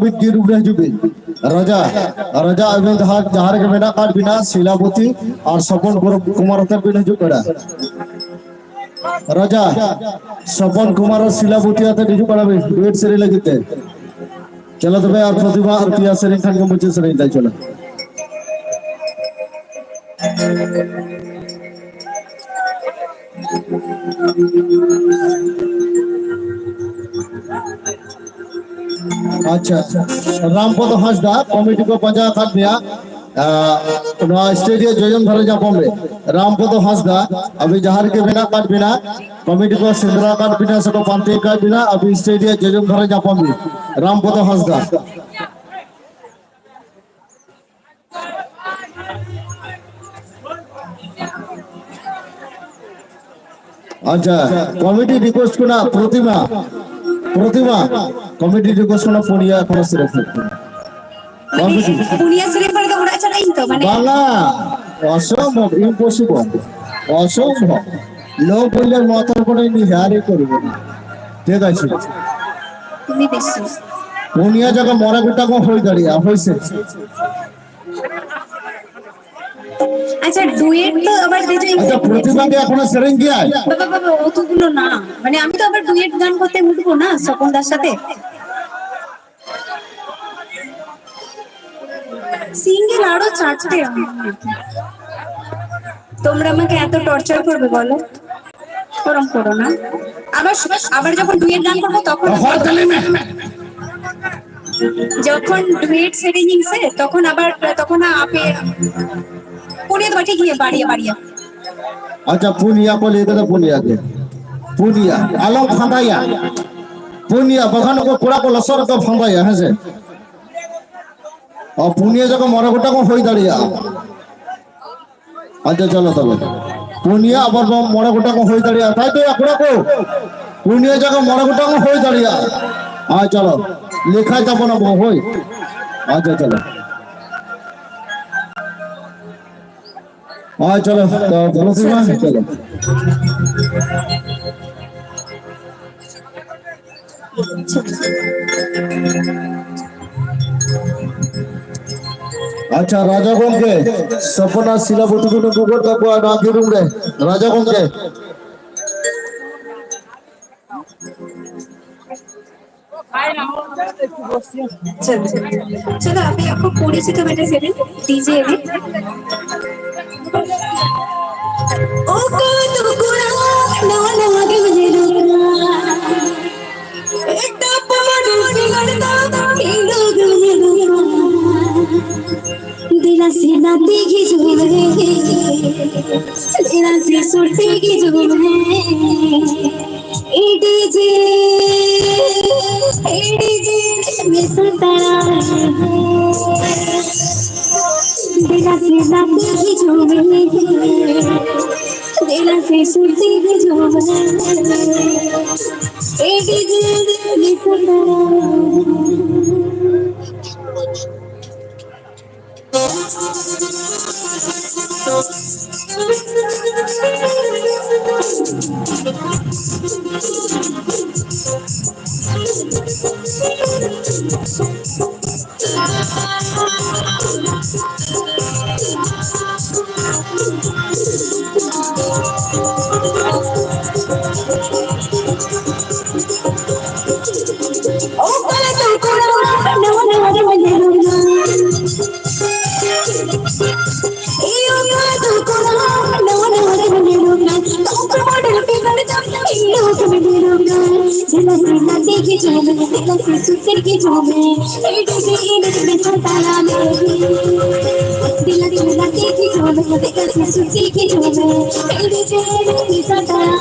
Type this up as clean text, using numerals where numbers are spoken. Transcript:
বিদ্যুৎ উড়ে যাবে রাজা রাজা এবং যাহার के बिना काट बिना শিলাবতী আর স্বপন কুমারতের বিনা जो करा राजा স্বপন কুমার और শিলাবতী আতে নিজু করাবে ডুয়েট সেরে লাগিতে চলো তবে আর প্রতিভা আর পিয়া সেরিং খান के मुझे সেরিং তাই চলো अच्छा रामपद हांसदा कमिटी को पंजा काट दिया स्टेडियम जोजन धरे जा पमे रामपद हांसदा अभी जहार के बिना काट बिना कमिटी को सिंदरा काट बिना सको पांते काट बिना अभी स्टेडियम जोजन धरे जा पमे रामपद हांसदा अच्छा कमिटी रिक्वेस्ट को ना प्रतिमा प्रतिमा कमिटी रिक्वेस्ट को ना पुनिया कोनो सिर्फ कमिटी पुनिया सिर्फ पर तो उड़ा चला इन तो माने बाला असंभव इम्पॉसिबल असंभव लोग बोलले মাথার পড়ে নি হারে করব ঠিক আছে তুমি বেশি পুনিয়া জায়গা মরা গুটা কো হই দাঁড়িয়া হইছে আচ্ছা ডুয়েট তো আবার দে যাই আচ্ছা প্রতিভা কে এখনো সেরিং কি আছে বাবা বাবা অতগুলো না মানে আমি তো আবার ডুয়েট গান করতে উঠবো না স্বপনদার সাথে সিঙ্গেল আরো চারটে তোমরা আমাকে এত টর্চার করবে বলো করম করো না আবার আবার যখন ডুয়েট গান করবো যখন ডুয়েট সেটিং সে তখন আবার তখন আপে পুনিয়া তো ঠিক গিয়ে বাড়িয়া বাড়িয়া अच्छा पुनिया को लेकर तो पुनिया के पुनिया आलम फंदाया पुनिया बखान को पूरा को लसर को फंदाया है से और पुनिया जगह मरागोटा को होई दाड़िया अच्छा चलो तब पुनिया अब मरागोटा को होई दाड़िया ताई तो अपना को पुनिया जगह मरागोटा को होई दाड़िया हाँ चलो लिखा तब ना वो होई अच्छा चलो हाँ चलो तो चलो चलो अच्छा राजा कौन के सपना शिलाबती को गुगल का को आगे रूम रे राजा कौन के चलो चलो अभी आपको पूरी सी तो मैंने सेवन दीजिए अभी ओ को तो गुना ना ना आगे मुझे रोकना एक टप मडू से गड़ता ये लोग मुझे रोकना दिला से ना देखी जो है दिला से सुरती की जो है एडीजे में सताया दिला से ना देखी जो है दिला से सुरती की जो है एडीजे में सताया देखी जो मैं दिल से सुकर की जो मैं एडीजे में सताया दिल दिल ना देखी जो मैं दिल से सुकर की जो मैं एडीजे में सताया